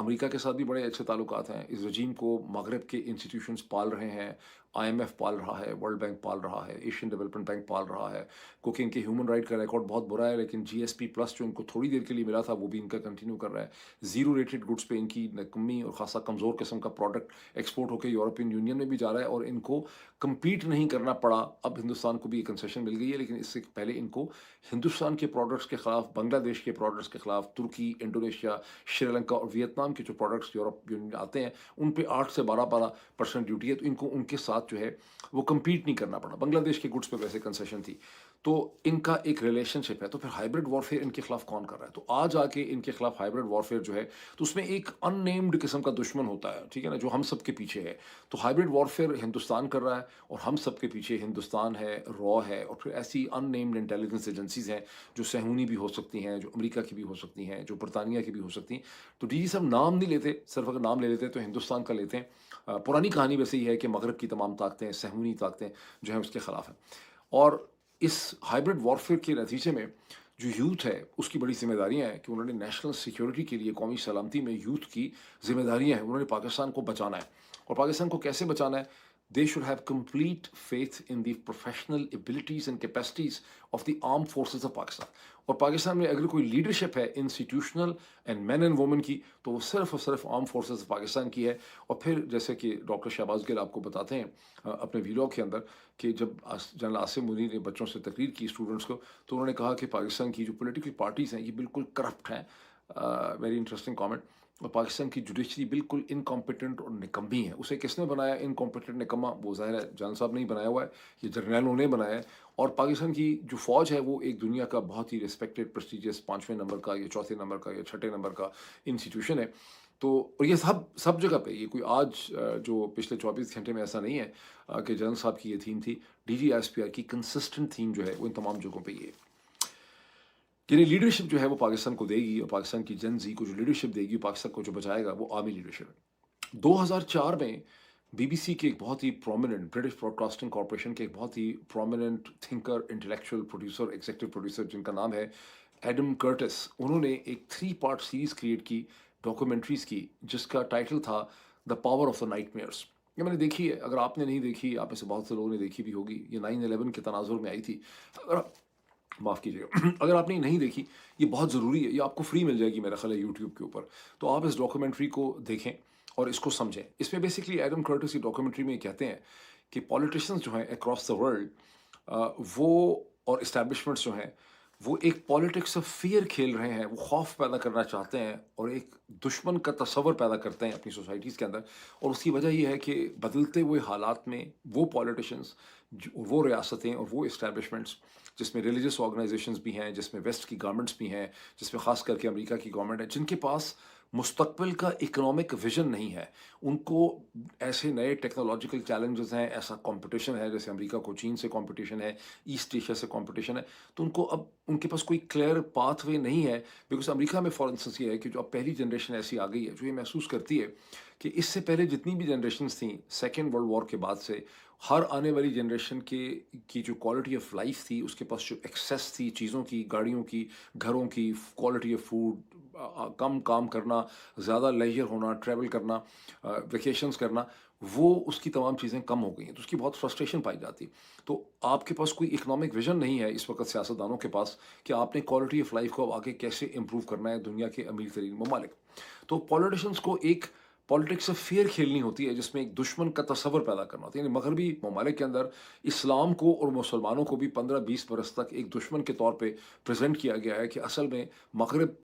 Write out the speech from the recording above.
امریکہ کے ساتھ بھی بڑے اچھے تعلقات ہیں. اس رجیم کو مغرب کے انسٹیٹیوشنز پال رہے ہیں. IMF پال رہا ہے, ورلڈ بینک پال رہا ہے, ایشین ڈیولپمنٹ بینک پال رہا ہے. کیونکہ ان کے ہیومن رائٹ کا ریکارڈ بہت برا ہے, لیکن GSP+ جو ان کو تھوڑی دیر کے لیے ملا تھا وہ بھی ان کا کنٹینیو کر رہا ہے. زیرو ریٹڈ گڈس پہ ان کی کمی اور خاصا کمزور قسم کا پروڈکٹ ایکسپورٹ ہو کے یورپین یونین میں بھی جا رہا ہے, اور ان کو کمپیٹ نہیں کرنا پڑا. اب ہندوستان کو بھی ایک کنسیشن مل گئی ہے, لیکن اس سے پہلے ان کو ہندوستان کے پروڈکٹس کے خلاف, بنگلہ دیش کے پروڈکٹس کے خلاف, ترکی, انڈونیشیا, شری لنکا اور ویتنام کے جو پروڈکٹس یورپ یونین میں آتے ہیں ان پہ 8 سے 12% ڈیوٹی ہے. تو ان کو ان کے ساتھ جو ہے وہ کمپیٹ نہیں کرنا پڑا. بنگلہ دیش کے گڈس پہ ویسے کنسیشن تھی, تو ان کا ایک ریلیشن شپ ہے. تو پھر ہائبرڈ وارفیئر ان کے خلاف کون کر رہا ہے؟ تو آج آ کے ان کے خلاف ہائبرڈ وارفیئر جو ہے تو اس میں ایک ان نیمڈ قسم کا دشمن ہوتا ہے, ٹھیک ہے نا, جو ہم سب کے پیچھے ہے. تو ہائبرڈ وارفیئر ہندوستان کر رہا ہے, اور ہم سب کے پیچھے ہندوستان ہے, را ہے, اور پھر ایسی ان نیمڈ انٹیلیجنس ایجنسیز ہیں جو صہیونی بھی ہو سکتی ہیں, جو امریکہ کی بھی ہو سکتی ہیں, جو برطانیہ کی بھی ہو سکتی ہیں. تو ڈی جی صاحب نام نہیں لیتے, صرف اگر نام لے لیتے تو ہندوستان کا لیتے ہیں. پرانی کہانی ویسے ہی ہے کہ مغرب کی تمام طاقتیں, صہیونی طاقتیں جو ہیں اس کے خلاف ہیں. اور اس ہائبرڈ وارفیئر کے نتیجے میں جو یوتھ ہے اس کی بڑی ذمہ داریاں ہیں کہ انہوں نے نیشنل سیکیورٹی کے لیے, قومی سلامتی میں یوتھ کی ذمہ داریاں ہیں. انہوں نے پاکستان کو بچانا ہے, اور پاکستان کو کیسے بچانا ہے؟ They should have complete faith in the professional abilities and capacities of the armed forces of Pakistan. اور پاکستان میں اگر کوئی لیڈرشپ ہے institutional and men and women کی, تو وہ صرف اور صرف آرم فورسز پاکستان کی ہے. اور پھر جیسے کہ ڈاکٹر شہباز گل آپ کو بتاتے ہیں اپنے ویلاگ کے اندر کہ جب جنرل عاصم منیر نے بچوں سے تقریر کی, اسٹوڈنٹس کو, تو انہوں نے کہا کہ پاکستان کی جو پولیٹیکل پارٹیز ہیں یہ بالکل کرپٹ ہیں. Very interesting comment. اور پاکستان کی جوڈیشری بالکل انکمپیٹنٹ اور نکمی ہے. اسے کس نے بنایا انکمپیٹنٹ نکما؟ وہ ظاہر ہے جان صاحب نے ہی بنایا ہوا ہے, یہ جرنیلوں نے بنایا ہے. اور پاکستان کی جو فوج ہے وہ ایک دنیا کا بہت ہی ریسپیکٹڈ پریسٹیجیس 5ویں نمبر کا یا 4تھے نمبر کا یا 6ٹھے نمبر کا انسٹیٹیوشن ہے. تو اور یہ سب جگہ پہ, یہ کوئی آج جو پچھلے 24 گھنٹے میں ایسا نہیں ہے کہ جنرل صاحب کی یہ تھیم تھی. DGSPR کی کنسسٹنٹ تھیم جو ہے وہ ان تمام جگہوں پہ یہ ہے. یعنی لیڈرشپ جو ہے وہ پاکستان کو دے گی, اور پاکستان کی جن زی کو جو لیڈرشپ دے گی, پاکستان کو جو بچائے گا وہ آرمی لیڈرشپ ہے. 2004 میں BBC کے ایک بہت ہی prominent, British broadcasting corporation کے ایک بہت ہی prominent thinker, intellectual producer, executive producer جن کا نام ہے ایڈم کرٹس, انہوں نے ایک 3 پارٹ سیریز کریٹ کی ڈاکومنٹریز کی, جس کا ٹائٹل تھا the power of the night measures. یہ میں نے دیکھی ہے, اگر آپ نے نہیں دیکھی, آپ میں سے بہت سے لوگوں نے دیکھی بھی ہوگی. یہ 9/11 کے تناظر میں آئی تھی. اگر معاف کیجیے گا, اگر آپ نے نہیں دیکھی, یہ بہت ضروری ہے, یہ آپ کو فری مل جائے گی میرا خیال ہے یوٹیوب کے اوپر. تو آپ اس ڈاکومنٹری کو دیکھیں اور اس کو سمجھیں. اس میں بیسکلی ایڈم کرٹس کی ڈاکومنٹری میں کہتے ہیں کہ پولیٹیشنز جو ہیں اکراس دا ورلڈ وہ, اور اسٹیبلشمنٹس جو ہیں وہ ایک پالیٹکس آف فیئر کھیل رہے ہیں. وہ خوف پیدا کرنا چاہتے ہیں اور ایک دشمن کا تصور پیدا کرتے ہیں اپنی سوسائٹیز کے اندر. اور اس کی وجہ یہ ہے کہ بدلتے ہوئے حالات میں وہ پالیٹیشنز, وہ ریاستیں اور وہ اسٹیبلشمنٹس جس میں ریلیجس آرگنائزیشنز بھی ہیں, جس میں ویسٹ کی گورنمنٹس بھی ہیں, جس میں خاص کر کے امریکہ کی گورنمنٹ ہے, جن کے پاس مستقبل کا اکنامک ویژن نہیں ہے. ان کو ایسے نئے ٹیکنالوجیکل چیلنجز ہیں, ایسا کمپٹیشن ہے, جیسے امریکہ کو چین سے کمپٹیشن ہے, ایسٹ ایشیا سے کمپٹیشن ہے. تو ان کو اب ان کے پاس کوئی کلیئر پاتھ وے نہیں ہے. بیکاز امریکہ میں فار انسٹنس یہ ہے کہ جو اب پہلی جنریشن ایسی آ گئی ہے جو یہ محسوس کرتی ہے کہ اس سے پہلے جتنی بھی جنریشنز تھیں سیکنڈ ورلڈ وار کے بعد سے, ہر آنے والی جنریشن کی جو کوالٹی آف لائف تھی, اس کے پاس جو ایکسیس تھی چیزوں کی, گاڑیوں کی, گھروں کی, کوالٹی آف فوڈ, کم کام کرنا, زیادہ لیجر ہونا, ٹریول کرنا, ویکیشنز کرنا, وہ اس کی تمام چیزیں کم ہو گئی ہیں. تو اس کی بہت فرسٹریشن پائی جاتی. تو آپ کے پاس کوئی اکنامک ویژن نہیں ہے اس وقت سیاستدانوں کے پاس کہ آپ نے کوالٹی آف لائف کو اب آگے کیسے امپروو کرنا ہے دنیا کے امیر ترین ممالک. تو پولیٹیشنس کو ایک پالیٹکس آف فیئر کھیلنی ہوتی ہے, جس میں ایک دشمن کا تصور پیدا کرنا ہوتا ہے. یعنی مغربی ممالک کے اندر اسلام کو اور مسلمانوں کو بھی 15-20 برس تک ایک دشمن کے طور پہ پریزنٹ کیا گیا ہے کہ اصل میں مغرب